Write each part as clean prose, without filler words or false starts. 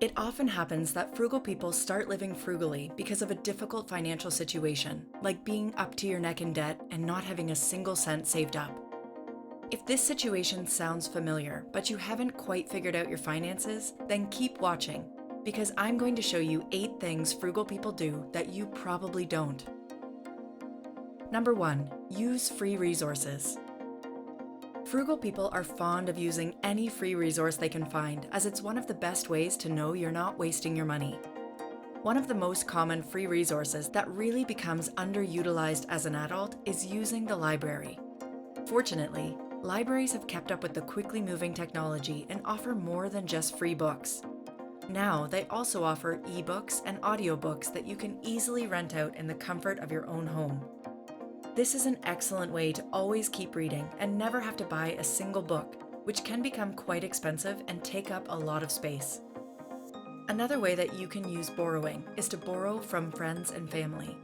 It often happens that frugal people start living frugally because of a difficult financial situation, like being up to your neck in debt and not having a single cent saved up. If this situation sounds familiar, but you haven't quite figured out your finances, then keep watching, because I'm going to show you 8 things frugal people do that you probably don't. Number 1, use free resources. Frugal people are fond of using any free resource they can find, as it's one of the best ways to know you're not wasting your money. One of the most common free resources that really becomes underutilized as an adult is using the library. Fortunately, libraries have kept up with the quickly moving technology and offer more than just free books. Now, they also offer ebooks and audiobooks that you can easily rent out in the comfort of your own home. This is an excellent way to always keep reading and never have to buy a single book, which can become quite expensive and take up a lot of space. Another way that you can use borrowing is to borrow from friends and family.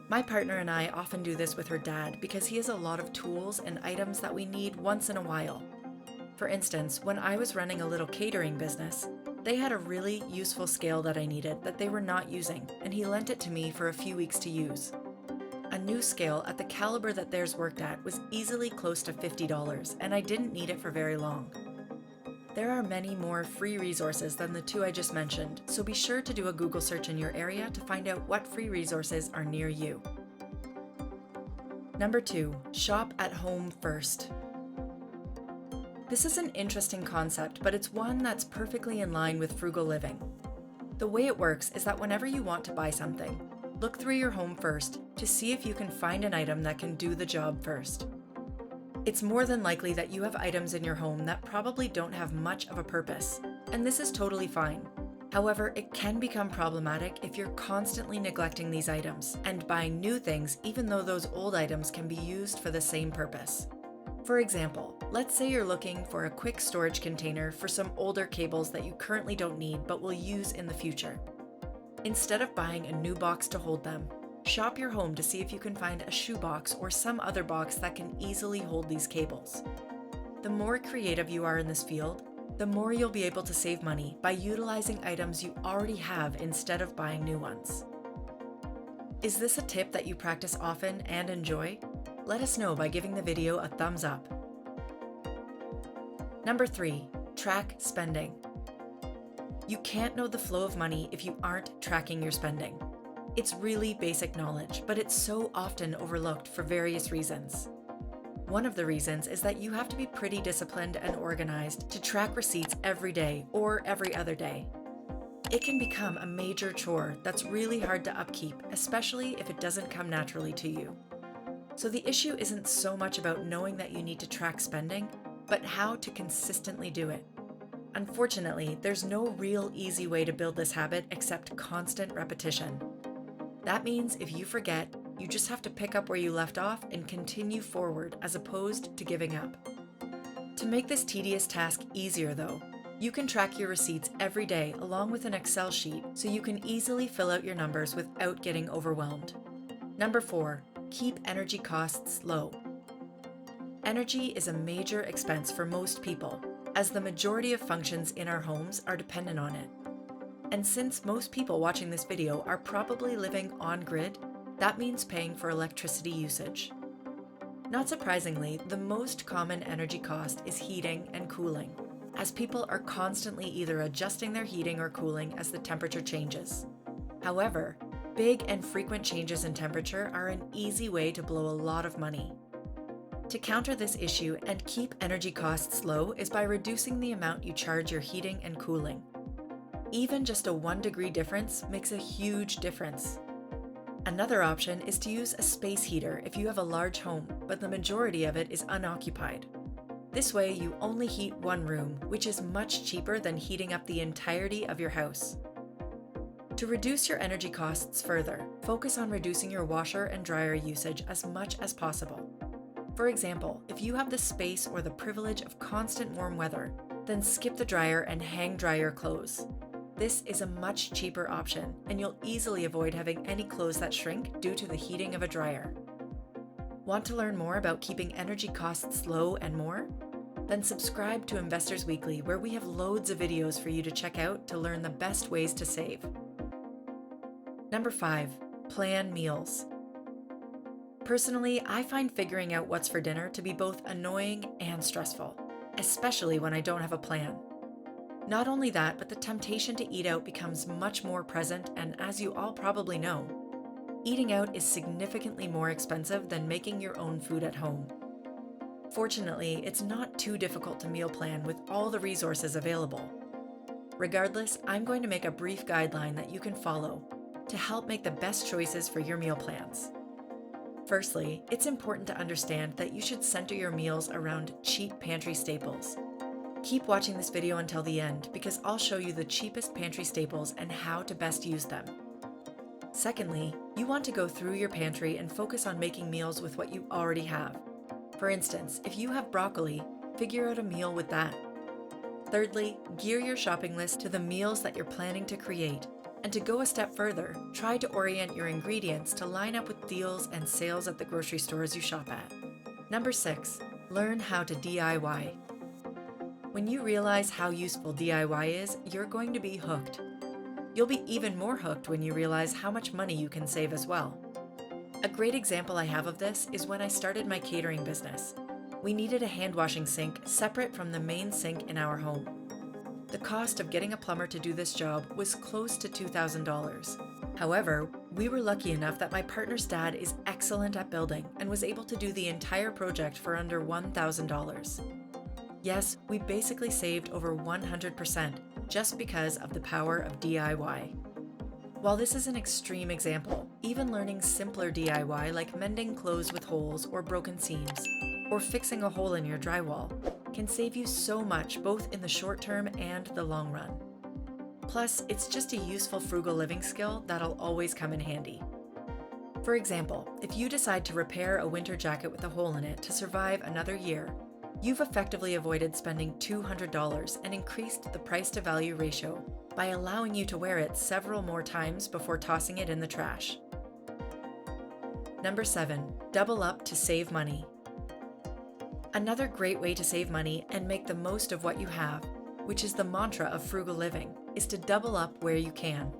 My partner and I often do this with her dad because he has a lot of tools and items that we need once in a while. For instance, when I was running a little catering business, they had a really useful scale that I needed that they were not using, and he lent it to me for a few weeks to use. A new scale at the caliber that theirs worked at was easily close to $50, and I didn't need it for very long. There are many more free resources than the 2 I just mentioned, so be sure to do a Google search in your area to find out what free resources are near you. Number 2, shop at home first. This is an interesting concept, but it's one that's perfectly in line with frugal living. The way it works is that whenever you want to buy something, look through your home first to see if you can find an item that can do the job first. It's more than likely that you have items in your home that probably don't have much of a purpose, and this is totally fine. However, it can become problematic if you're constantly neglecting these items and buying new things even though those old items can be used for the same purpose. For example, let's say you're looking for a quick storage container for some older cables that you currently don't need but will use in the future. Instead of buying a new box to hold them, shop your home to see if you can find a shoebox or some other box that can easily hold these cables. The more creative you are in this field, the more you'll be able to save money by utilizing items you already have instead of buying new ones. Is this a tip that you practice often and enjoy? Let us know by giving the video a thumbs up. Number 3, track spending. You can't know the flow of money if you aren't tracking your spending. It's really basic knowledge, but it's so often overlooked for various reasons. One of the reasons is that you have to be pretty disciplined and organized to track receipts every day or every other day. It can become a major chore that's really hard to upkeep, especially if it doesn't come naturally to you. So the issue isn't so much about knowing that you need to track spending, but how to consistently do it. Unfortunately, there's no real easy way to build this habit except constant repetition. That means if you forget, you just have to pick up where you left off and continue forward as opposed to giving up. To make this tedious task easier though, you can track your receipts every day along with an Excel sheet so you can easily fill out your numbers without getting overwhelmed. Number 4, keep energy costs low. Energy is a major expense for most people, as the majority of functions in our homes are dependent on it. And since most people watching this video are probably living on-grid, that means paying for electricity usage. Not surprisingly, the most common energy cost is heating and cooling, as people are constantly either adjusting their heating or cooling as the temperature changes. However, big and frequent changes in temperature are an easy way to blow a lot of money. To counter this issue and keep energy costs low is by reducing the amount you charge your heating and cooling. Even just a 1-degree difference makes a huge difference. Another option is to use a space heater if you have a large home, but the majority of it is unoccupied. This way you only heat one room, which is much cheaper than heating up the entirety of your house. To reduce your energy costs further, focus on reducing your washer and dryer usage as much as possible. For example, if you have the space or the privilege of constant warm weather, then skip the dryer and hang dry your clothes. This is a much cheaper option, and you'll easily avoid having any clothes that shrink due to the heating of a dryer. Want to learn more about keeping energy costs low and more? Then subscribe to Investors Weekly, where we have loads of videos for you to check out to learn the best ways to save. Number 5, plan meals. Personally, I find figuring out what's for dinner to be both annoying and stressful, especially when I don't have a plan. Not only that, but the temptation to eat out becomes much more present, and as you all probably know, eating out is significantly more expensive than making your own food at home. Fortunately, it's not too difficult to meal plan with all the resources available. Regardless, I'm going to make a brief guideline that you can follow to help make the best choices for your meal plans. Firstly, it's important to understand that you should center your meals around cheap pantry staples. Keep watching this video until the end because I'll show you the cheapest pantry staples and how to best use them. Secondly, you want to go through your pantry and focus on making meals with what you already have. For instance, if you have broccoli, figure out a meal with that. Thirdly, gear your shopping list to the meals that you're planning to create. And to go a step further, try to orient your ingredients to line up with deals and sales at the grocery stores you shop at. Number 6, learn how to DIY. When you realize how useful DIY is, you're going to be hooked. You'll be even more hooked when you realize how much money you can save as well. A great example I have of this is when I started my catering business. We needed a hand washing sink separate from the main sink in our home. The cost of getting a plumber to do this job was close to $2,000. However, we were lucky enough that my partner's dad is excellent at building and was able to do the entire project for under $1,000. Yes, we basically saved over 100% just because of the power of DIY. While this is an extreme example, even learning simpler DIY like mending clothes with holes or broken seams, or fixing a hole in your drywall, can save you so much both in the short term and the long run. Plus, it's just a useful frugal living skill that'll always come in handy. For example, if you decide to repair a winter jacket with a hole in it to survive another year, you've effectively avoided spending $200 and increased the price-to-value ratio by allowing you to wear it several more times before tossing it in the trash. Number 7, double up to save money. Another great way to save money and make the most of what you have, which is the mantra of frugal living, is to double up where you can.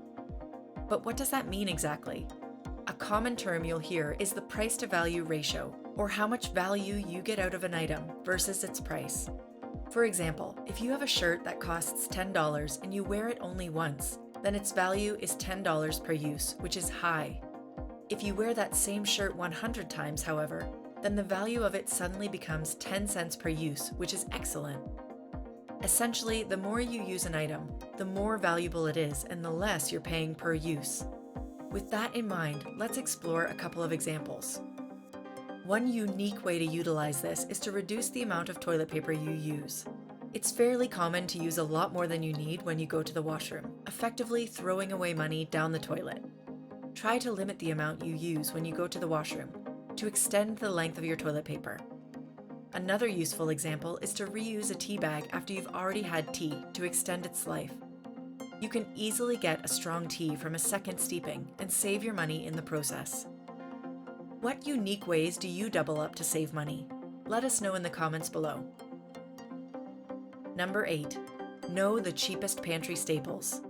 But what does that mean exactly? A common term you'll hear is the price-to-value ratio, or how much value you get out of an item versus its price. For example, if you have a shirt that costs $10 and you wear it only once, then its value is $10 per use, which is high. If you wear that same shirt 100 times, however, then the value of it suddenly becomes 10 cents per use, which is excellent. Essentially, the more you use an item, the more valuable it is and the less you're paying per use. With that in mind, let's explore a couple of examples. One unique way to utilize this is to reduce the amount of toilet paper you use. It's fairly common to use a lot more than you need when you go to the washroom, effectively throwing away money down the toilet. Try to limit the amount you use when you go to the washroom to extend the length of your toilet paper. Another useful example is to reuse a tea bag after you've already had tea to extend its life. You can easily get a strong tea from a second steeping and save your money in the process. What unique ways do you double up to save money? Let us know in the comments below. Number 8, know the cheapest pantry staples.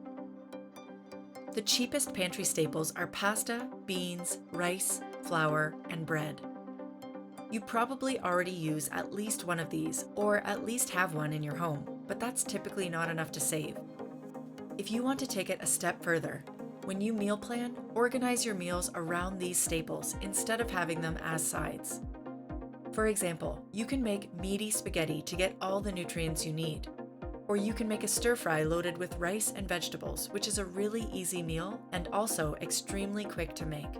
The cheapest pantry staples are pasta, beans, rice, flour, and bread. You probably already use at least one of these, or at least have one in your home, but that's typically not enough to save. If you want to take it a step further, when you meal plan, organize your meals around these staples instead of having them as sides. For example, you can make meaty spaghetti to get all the nutrients you need. Or you can make a stir fry loaded with rice and vegetables, which is a really easy meal and also extremely quick to make.